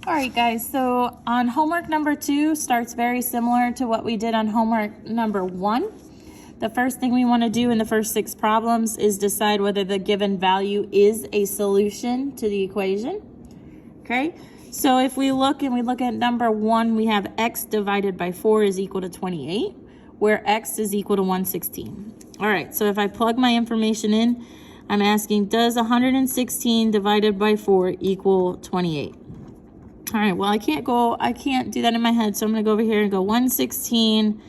All right, guys, so on homework number 2 starts very similar to what we did on homework number 1. The first thing we want to do in the first 6 problems is decide whether the given value is a solution to the equation. Okay, so if we look at number 1, we have x divided by 4 is equal to 28, where x is equal to 116. All right, so if I plug my information in, I'm asking, does 116 divided by 4 equal 28? All right, well, I can't do that in my head, so I'm gonna go over here and go 116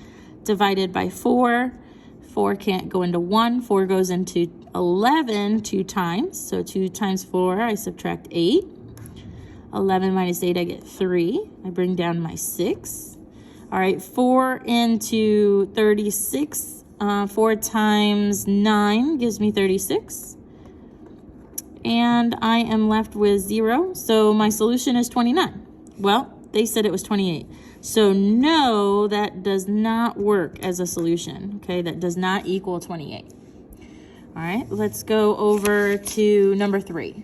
divided by 4. 4 can't go into 1, 4 goes into 11 2 times. So 2 times 4, I subtract 8. 11 minus 8, I get 3. I bring down my 6. All right, 4 into 36, 4 times 9 gives me 36. And I am left with 0. So my solution is 29. Well, they said it was 28. So no, that does not work as a solution. Okay, that does not equal 28. All right, let's go over to number 3.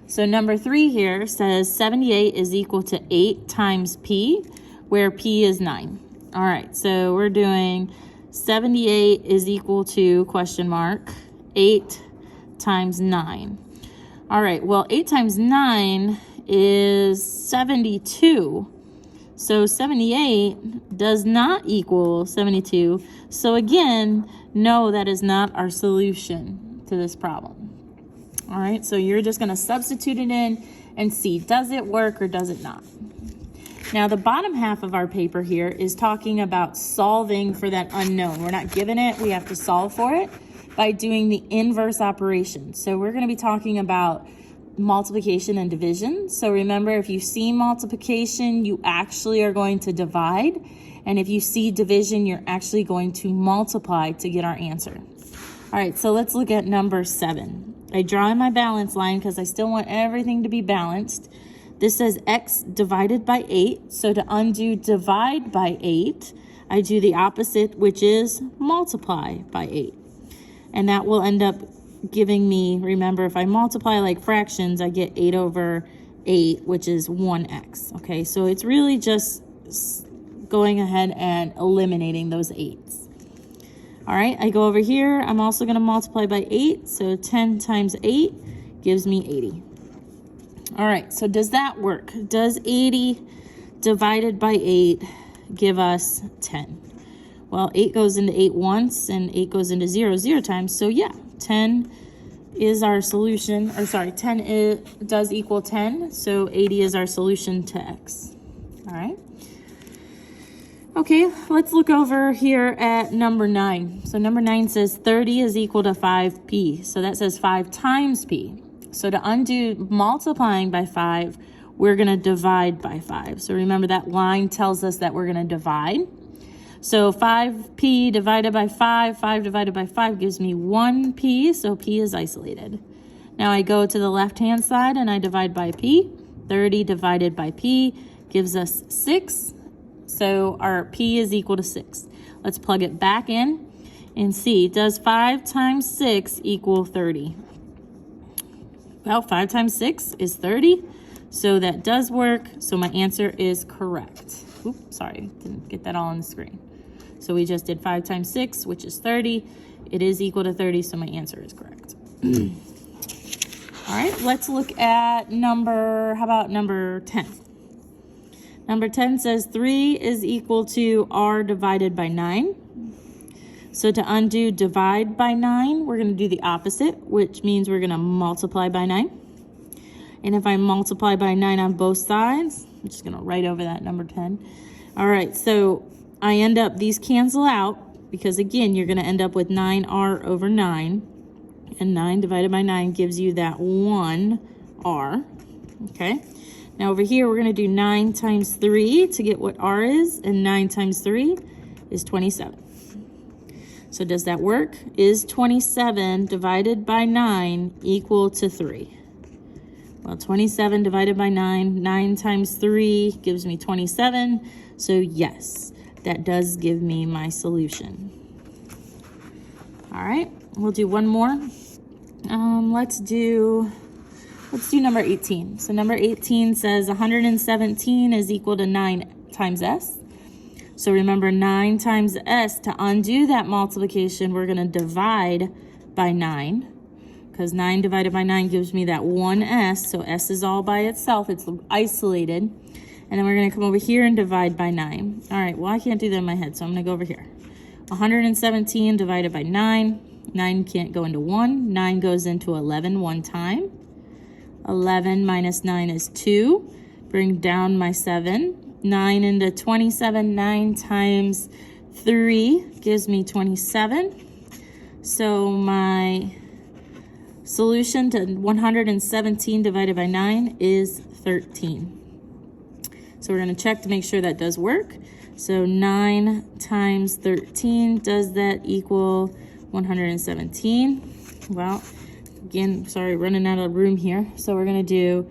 So number 3 here says 78 is equal to 8 times p, where p is 9. All right, so we're doing 78 is equal to question mark 8 times 9. All right, well, 8 times 9 is 72. So 78 does not equal 72. So again, no, that is not our solution to this problem. All right, so you're just going to substitute it in and see, does it work or does it not? Now, the bottom half of our paper here is talking about solving for that unknown. We're not given it, we have to solve for it by doing the inverse operation. So we're going to be talking about multiplication and division. So remember, if you see multiplication, you actually are going to divide. And if you see division, you're actually going to multiply to get our answer. All right, so let's look at number 7. I draw in my balance line because I still want everything to be balanced. This says x divided by 8. So to undo divide by 8, I do the opposite, which is multiply by 8. And that will end up giving me, remember, if I multiply like fractions, I get 8 over 8, which is 1x. Okay, so it's really just going ahead and eliminating those 8s. All right, I go over here. I'm also going to multiply by 8. So 10 times 8 gives me 80. All right, so does that work? Does 80 divided by 8 give us 10? Well, 8 goes into 8 once, and 8 goes into 0 times. So yeah, 10 is our solution, or sorry, 10 does equal 10. So 80 is our solution to x. All right. Okay, let's look over here at number 9. So number 9 says 30 is equal to 5p. So that says 5 times p. So to undo multiplying by 5, we're going to divide by 5. So remember, that line tells us that we're going to divide. So 5p divided by 5, 5 divided by 5 gives me 1p, so p is isolated. Now I go to the left-hand side and I divide by p. 30 divided by p gives us 6, so our p is equal to 6. Let's plug it back in and see, does 5 times 6 equal 30? Well, 5 times 6 is 30, so that does work, so my answer is correct. Oops, sorry, didn't get that all on the screen. So we just did 5 times 6, which is 30. It is equal to 30, so my answer is correct. All right, let's look at how about number 10? Number 10 says 3 is equal to r divided by 9. So to undo divide by 9, we're going to do the opposite, which means we're going to multiply by 9. And if I multiply by 9 on both sides, I'm just going to write over that number 10. All right, so I end up, these cancel out, because again, you're going to end up with 9r over 9. And 9 divided by 9 gives you that 1r. Okay, now over here, we're going to do 9 times 3 to get what r is. And 9 times 3 is 27. So does that work? Is 27 divided by 9 equal to 3? Well, 27 divided by 9, 9 times 3 gives me 27. So yes, that does give me my solution. All right, we'll do one more. Let's do Let's do number 18. So number 18 says 117 is equal to 9 times s. So remember 9 times s, to undo that multiplication, we're going to divide by 9. Because 9 divided by 9 gives me that 1s. So s is all by itself. It's isolated. And then we're going to come over here and divide by 9. All right, well, I can't do that in my head, so I'm going to go over here. 117 divided by 9. 9 can't go into 1. 9 goes into 11 one time. 11 minus 9 is 2. Bring down my 7. 9 into 27. 9 times 3 gives me 27. So my solution to 117 divided by 9 is 13. So we're going to check to make sure that does work. So 9 times 13, does that equal 117? Well, again, sorry, running out of room here. So we're going to do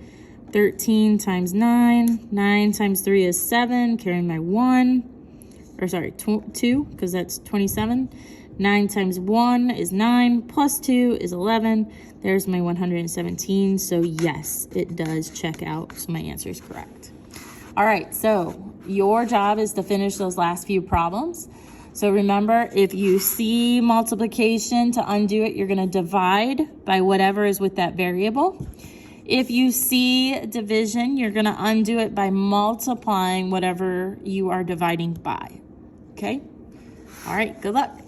13 times 9. 9 times 3 is 7, carrying my 1. Or sorry, 2, because that's 27. 9 times 1 is 9, plus 2 is 11. There's my 117. So yes, it does check out. So my answer is correct. All right, so your job is to finish those last few problems. So remember, if you see multiplication, to undo it, you're going to divide by whatever is with that variable. If you see division, you're going to undo it by multiplying whatever you are dividing by. Okay? All right, good luck.